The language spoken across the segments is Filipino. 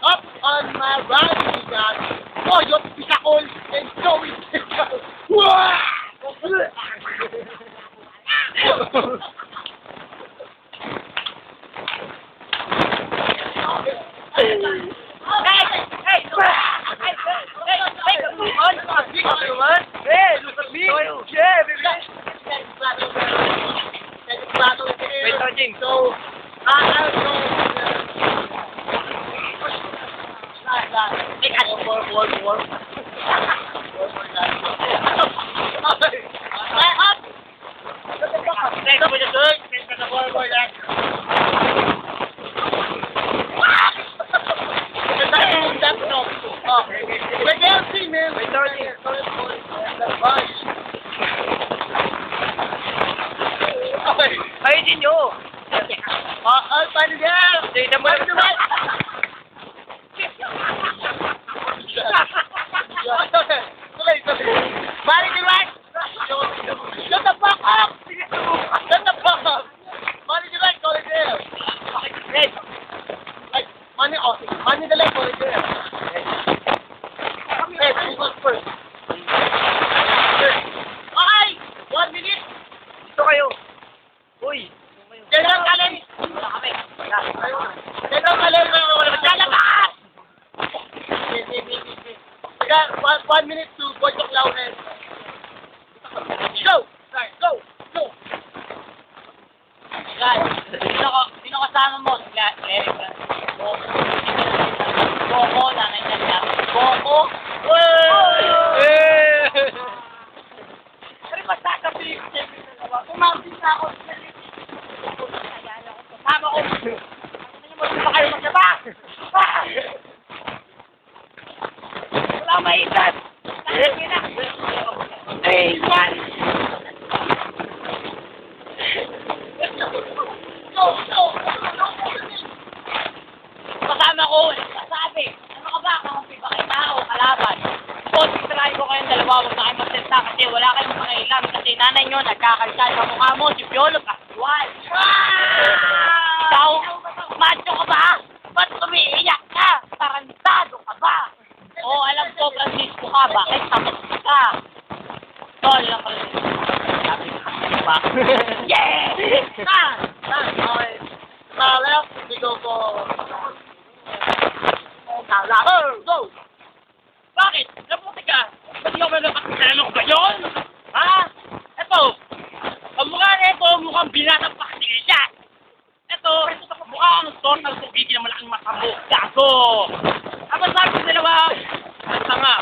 Up on my right, God. Oh, yung pisakol and Joey. Wah! So, I'll go. Ayun din nyo! Paano yan? Tignan mo naman! Bali the right! Shut the fuck up! Shut the fuck up! Bali the right, call it there! Like, money the left, call it there! Hey, who goes first? Okay! 1 minute! Dito kayo! Uy! General Allen! General Allen! Lalabas! 1 minute to Boy Lauren. Go! Go! Go! Guys, sino kasama mo? Eric. Boko, nanay na siya. Boko? Pero magsasabi ko siya. Kumambing na ako. Tama ko. Ano mo ba kayo magsaba? Wala maisan. Sige na. Hey, man! Kasama ko, sabi, ano ka ba? Kampi ba kayo tao, kalaban? Konting try ko kayong dalawa, huwag na kayo magsalita kasi wala kayong pakailam kasi nanay nyo nagkakalkal sa mukha mo, si Piolo Pascual. Ikaw, macho ka ba? Ba't umiiyak ka? Tarantado ka ba? Oo, alam ko, Francisco ka, bakit tapos ka? Tol, lang pala. Sabi ka ba? Yeah! Okay. Left, we go for... Go! Bakit? Nabuti ka? Ba't ikaw ba nakakasalo ba yun? Ha? Eto, ang mukha na ito, mukhang binatang pakasya. Eto, mukha kang total tubigin na malaking masamok. Gago! Aba sabi ko dalawa, basta nga.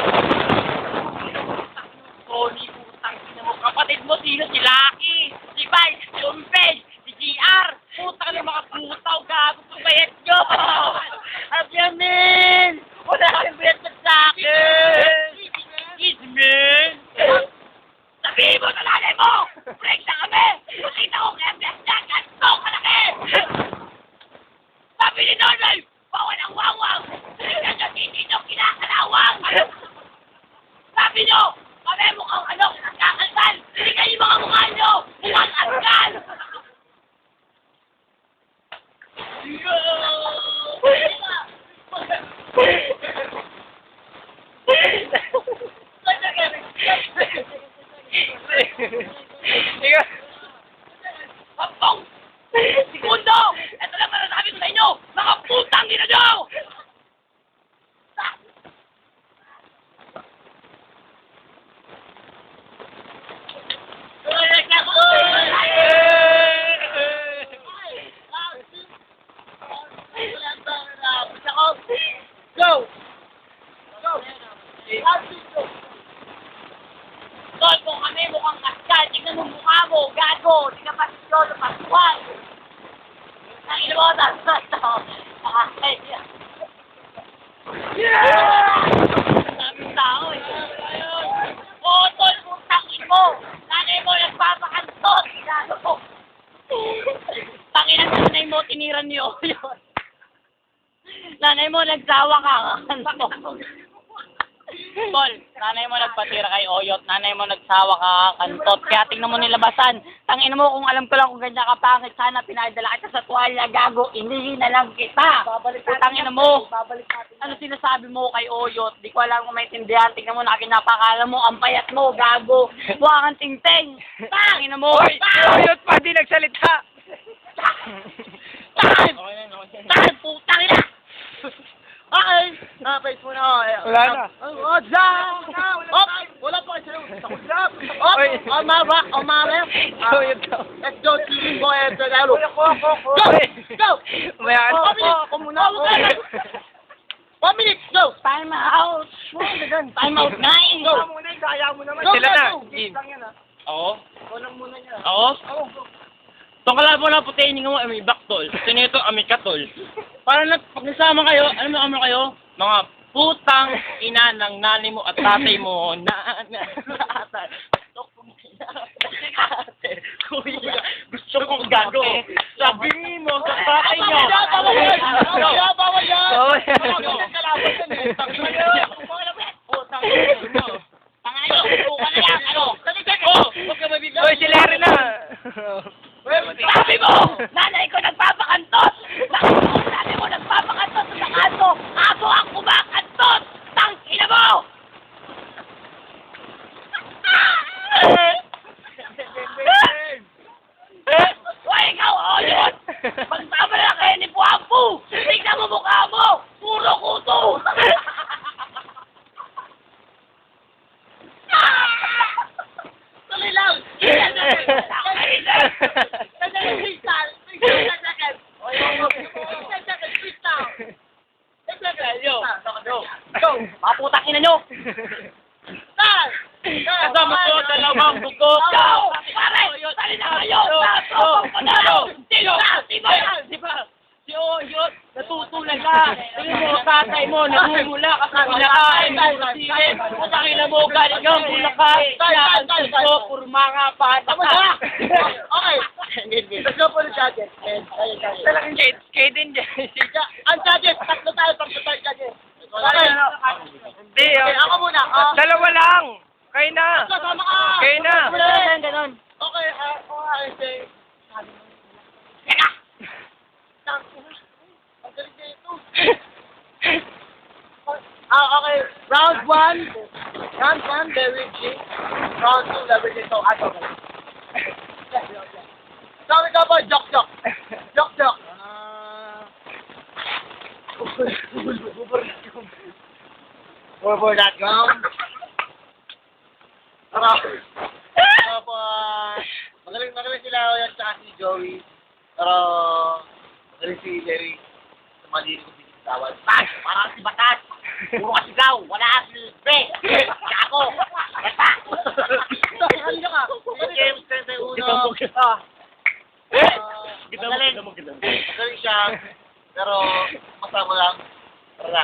Tony, putang ina mo. Kapatid mo, sino? Si Lucky, si Vice, si Umpeg, si GR. Putang na mga putaw, gago, pagbayad nyo! Abyamin! Wala kayong bayad sa akin! Ismin! Sabihin mo sa nanay mo! Break na kami! Makita ko kaya bless na ganito kalaki! Sabi ni Nonoy, bawal ang wawang! Tingnan nyo hindi nyo kinakalawang! Sabi nyo, kami mukhang ano, nagkakalkal! Tingnan yung mga mukha nyo! Mukhang asgal! Pampong! Segundo! Ito lang masasabi ko sa inyo! Mga putang ina nyo! Go! Tol, kung kami mukhang kaskal, tignan mo mukha mo, gago, tignan pa si Piolo Pascual. Nangin mo, daming tao eh. Oo, tol, putangin mo. Nanay mo, nagpapakantot. Gago. Tanginan sa nanay mo, tiniran niyo yun. Nanay mo, nagsawa ka. Tol, nanay mo nagpatira kay Oyot, nanay mo nagsawa ka kantot, kaya tingnan mo nilabasan. Tangin mo, kung alam ko lang kung ganyan ka pangit, sana pinadala kita sa tuwalya, gago, inihin na lang kita. Tangin mo, ano sinasabi mo kay Oyot? Di ko alam kung maintindihan, tingnan mo, nakinapakala mo, ang payat mo, gago, mukha kang ting-ting. Tangin mo, Uy, Oyot pa, di nagsalita. Tan, putang ina! Okay. Face mo na. Wala na. What's up? Wala pa kayo. What's up? Oy. On my right, on my left. Oyot daw. Let's go to Boy and Tagalo. Go! Uy. Go! Umayaan. Ako muna. 1 minute, go! Time out! Time out 9! Go! Sila na. Ako? Ako? Itong kalabo na puti, hindi nga mo may baktol. Ito nito, ami katol. Para pag nasama kayo, ano mo kayo? Mga putang ina ng nanay mo at tatay mo. Kuya, gusto kong gago. Sabihin mo sa tatay nyo. Bawal yan! Bawal yan! Bawal yan. Kalaban yan eh. Putang ina mo. Tangay nyo, buka na yan, ano? Oh, huwag ka mabigla. Uy, si Larry na. Sabi mo! Nanay ko nagpapakantot! Nanay mo nagpapakantot sa aso! Aso ang kumakantot! Tang ina mo! Hoy, ikaw, Oyot! Magsama na kayo ni Puampu! Tignan mo mukha mo! Puro kuto! Tuloy lang! Maputang ina nyo! Kasama ko dalawang bugok. Go! Pare! Sali na kayo! Nasokong ko na! Sino na? Di ba? Si Oyot, natutulad ka. Tingin mo, tatay mo, namumula ka sa kinakain mo. Silip, putang ina mo, galing kang bulakay. Kaya ko, purmanga pa. Tama na! Okay. Let's go for the gadget. Talagang kay din dyan. Ang gadget, tatlo tayo, gadget. Okay. Hindi, Okay, ako muna. dalawa lang. Kayo na. Kasama ka! Kayo na. Ganon. Okay, ako nga ay say... Teka! Ang galing na ito. Okay. Round 1, Derek G. Round 2, leverage ito. Okay. Sabi ka ba, Jok. Bubur.com. Tapos, magaling sila yan sa si Joey. Pero, magaling si Derek. Malinig ko din sa tawad. Parang si Batas! Puro ka sigaw! Wala ka silbe! Kako! Basta! Halika ka. James 31. Magaling siya. Pero, masama lang. Tara.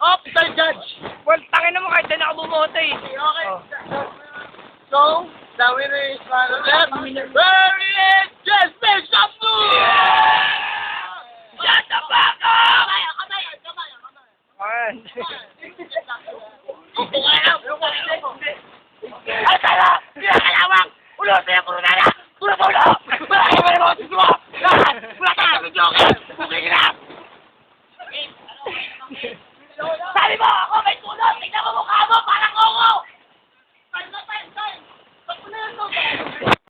Up, sir judge. Well, tangin na mo kahit na ako bumoto eh. Okay. So, the winner is one of them. Where is Jasmine Shamu? Shut the fuck up! Ayan.